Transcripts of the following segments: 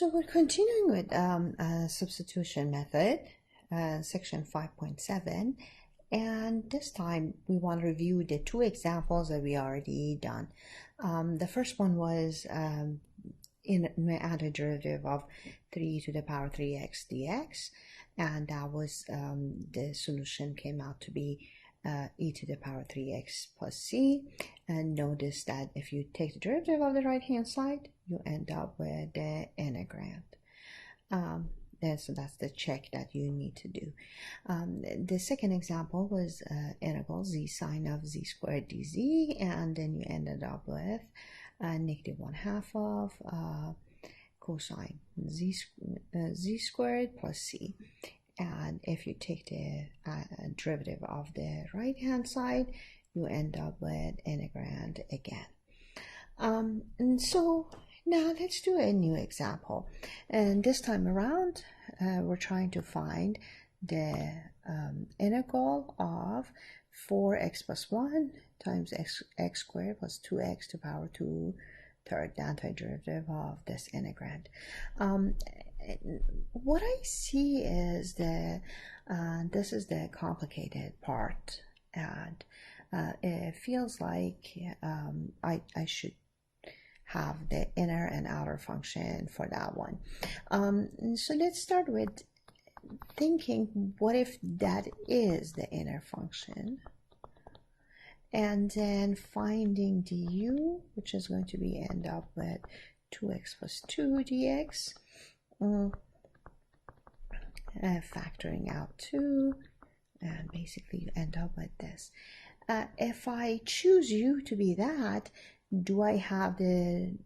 So we're continuing with substitution method, section 5.7, and this time we want to review the two examples that we already done. The first one was in antiderivative of 3 to the power 3x dx, and that was the solution came out to be e to the power 3x plus c. And notice that if you take the derivative of the right hand side, you end up with the integrand. And so that's the check that you need to do. The second example was integral z sine of z squared dz, and then you ended up with negative 1/2 of cosine z squared plus c. And if you take the derivative of the right hand side, you end up with integrand again. And so now let's do a new example, and this time around we're trying to find the integral of 4x plus 1 times x squared plus 2x to the power 2 third, the antiderivative of this integrand. What I see is that this is the complicated part, and it feels like I should have the inner and outer function for that one. So let's start with thinking, what if that is the inner function? And then finding du, which is going to be end up with 2x plus 2 dx, factoring out 2, and basically you end up with this. If I choose u to be that, do I have the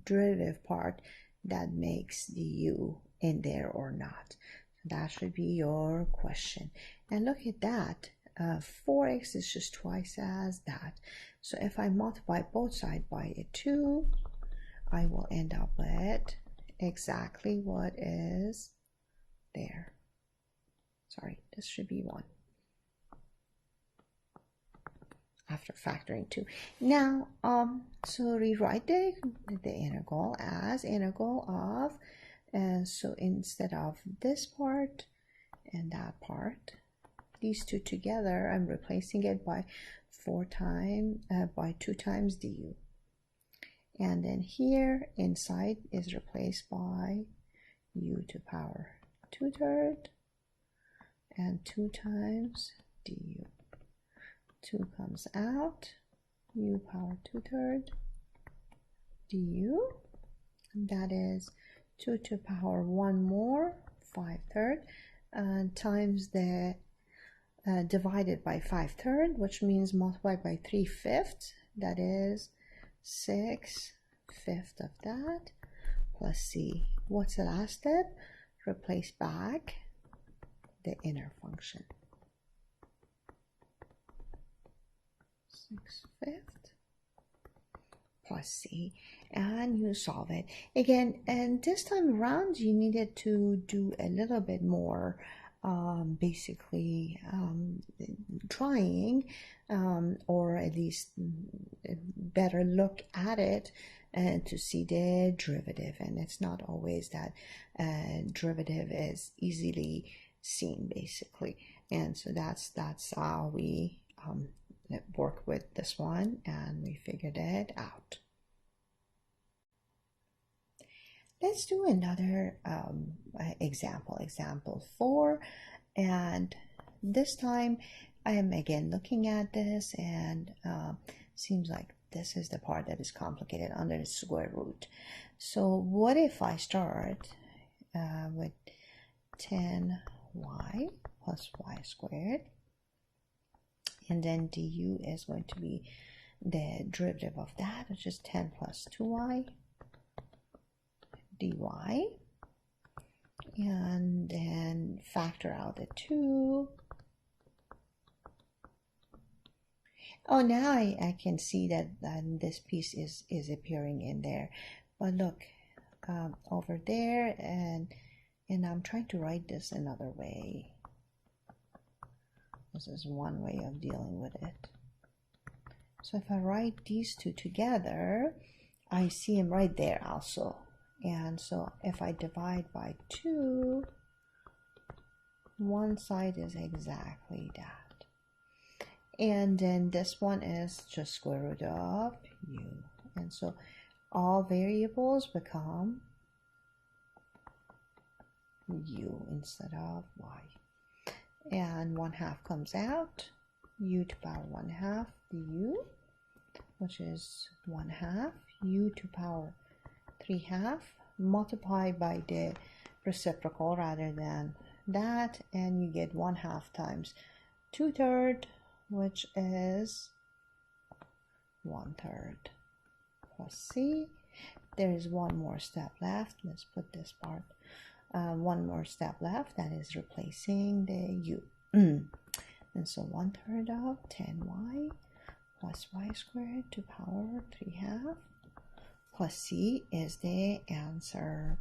derivative part that makes the u in there or not? That should be your question. And look at that. 4x is just twice as that. So if I multiply both sides by a 2, I will end up with exactly what is there. Sorry, this should be 1. After factoring 2. Now, so rewrite the integral as integral of, so instead of this part and that part, these two together, I'm replacing it by 2 times du. And then here inside is replaced by u to power 2 third and 2 times du. 2 comes out, u power 2 third du, and that is 2 to power 1 more 5 third, times the divided by 5 third, which means multiplied by 3/5, that is 6/5 of that, plus c. What's the last step? Replace back the inner function. 6/5 plus c, and you solve it again. And this time around you needed to do a little bit more, basically trying, or at least better look at it to see the derivative. And it's not always that derivative is easily seen, basically. And so that's how we work with this one, and we figured it out. Let's do another example 4, and this time I am again looking at this, and seems like this is the part that is complicated under the square root. So what if I start with 10y plus y squared, and then du is going to be the derivative of that, which is 10 plus 2y dy, and then factor out the 2. Oh, now I can see that this piece is appearing in there, but look over there, and I'm trying to write this another way. This is one way of dealing with it. So if I write these two together, I see them right there also. And so if I divide by 2, one side is exactly that. And then this one is just square root of u. And so all variables become u instead of y. And 1/2 comes out, u to power 1/2 du, which is 1/2 u to power 3/2 multiplied by the reciprocal rather than that, and you get 1/2 times 2/3, which is 1/3 plus c. There is one more step left. Let's put this part. One more step left, that is replacing the u. And so 1/3 of 10y plus y squared to power 3/2 plus c is the answer.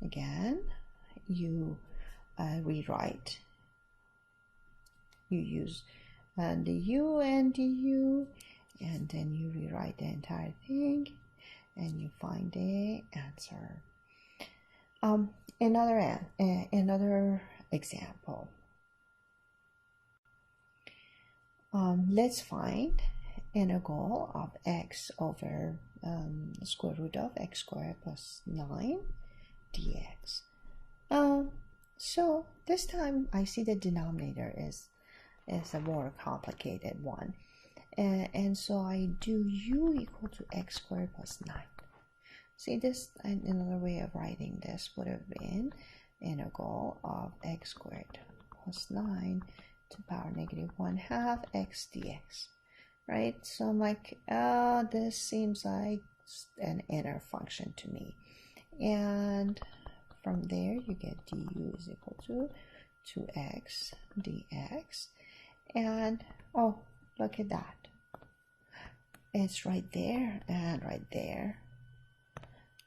Again, you rewrite. You use the u and du, and then you rewrite the entire thing, and you find the answer. Another example. Let's find integral of x over square root of x squared plus 9 dx. So this time I see the denominator is a more complicated one, and so I do u equal to x squared plus 9. See, this, another way of writing this would have been integral of x squared plus 9 to power -1/2 x dx, right? So I'm like, this seems like an inner function to me. And from there, you get du is equal to 2x dx. And, oh, look at that. It's right there and right there.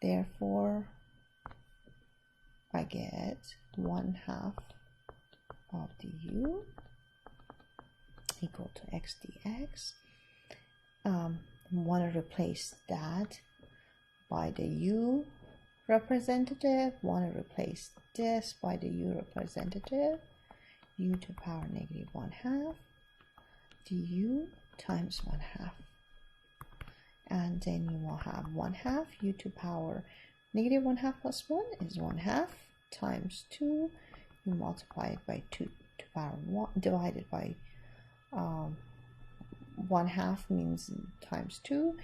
Therefore, I get 1/2 of du equal to x dx. Want to replace that by the u representative. Want to replace this by the u representative. U to power -1/2 du times 1/2. And then you will have 1/2 u to power -1/2 plus 1 is 1/2 times 2. You multiply it by 2 to power 1 divided by 1/2 means times 2,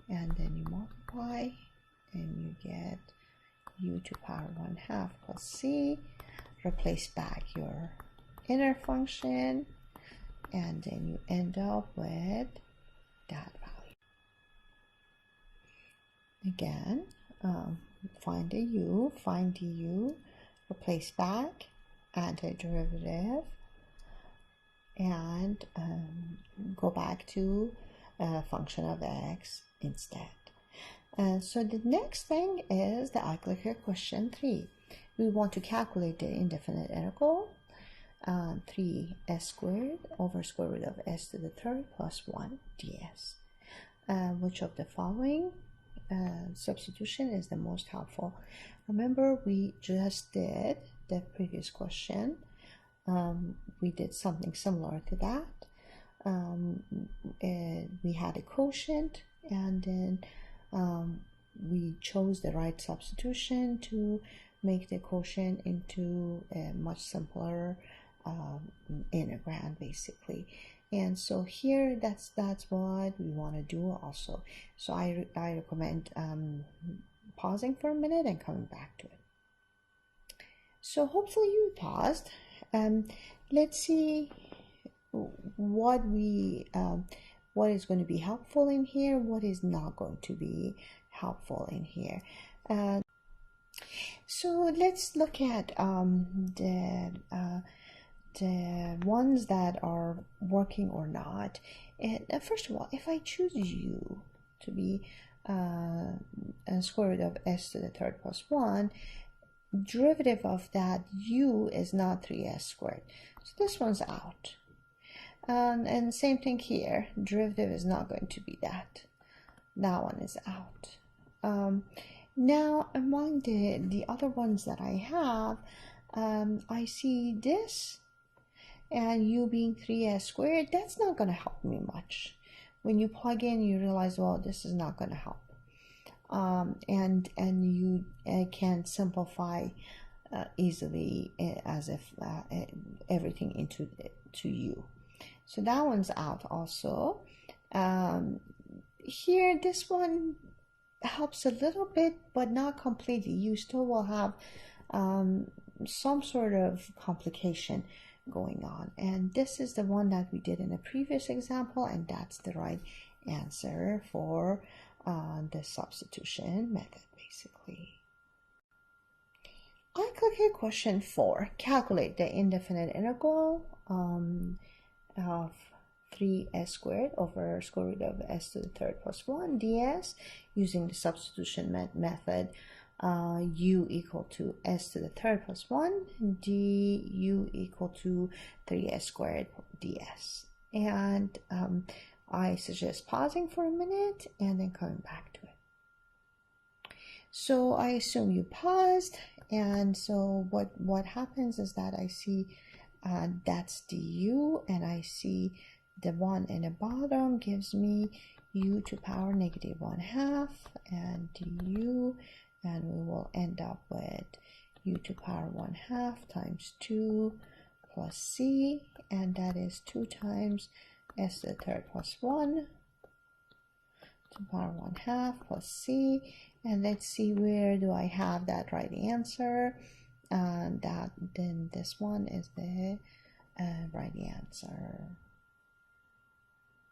and then you multiply and you get u to power 1/2 plus c. Replace back your inner function, and then you end up with that value. Again, find the u, find du, replace back, antiderivative, and go back to a function of x instead. So the next thing is the eye-clicker question 3. We want to calculate the indefinite integral 3s squared over square root of s to the third plus 1 ds. Which of the following substitution is the most helpful? Remember, we just did the previous question. We did something similar to that. We had a quotient, and then we chose the right substitution to make the quotient into a much simpler integrand, basically. And so here, that's what we want to do also. So I recommend pausing for a minute and coming back to it. So hopefully you paused. Let's see what is going to be helpful in here, what is not going to be helpful in here. So let's look at the ones that are working or not. And first of all, if I choose u to be square root of s to the third plus 1, derivative of that u is not 3s squared. So this one's out. And same thing here, derivative is not going to be that. That one is out. Now, among the other ones that I have, I see this and u being 3s squared. That's not going to help me much. When you plug in, you realize, well, this is not going to help. And you can simplify easily as if everything into to u. So that one's out also. Here, this one helps a little bit, but not completely. You still will have some sort of complication going on. And this is the one that we did in a previous example, and that's the right answer for the substitution method, basically. I click here question 4. Calculate the indefinite integral of 3s squared over square root of s to the third plus 1 ds using the substitution method. U equal to s to the third plus 1, du equal to 3s squared ds. And I suggest pausing for a minute and then coming back to it. So I assume you paused, and so what happens is that I see that's du, and I see the one in the bottom gives me u to power negative 1/2 and du, and we will end up with u to power 1/2 times 2 plus c, and that is 2 times s to the third plus 1 to the power 1/2 plus c. And let's see, where do I have that right answer? Then this one is the right answer.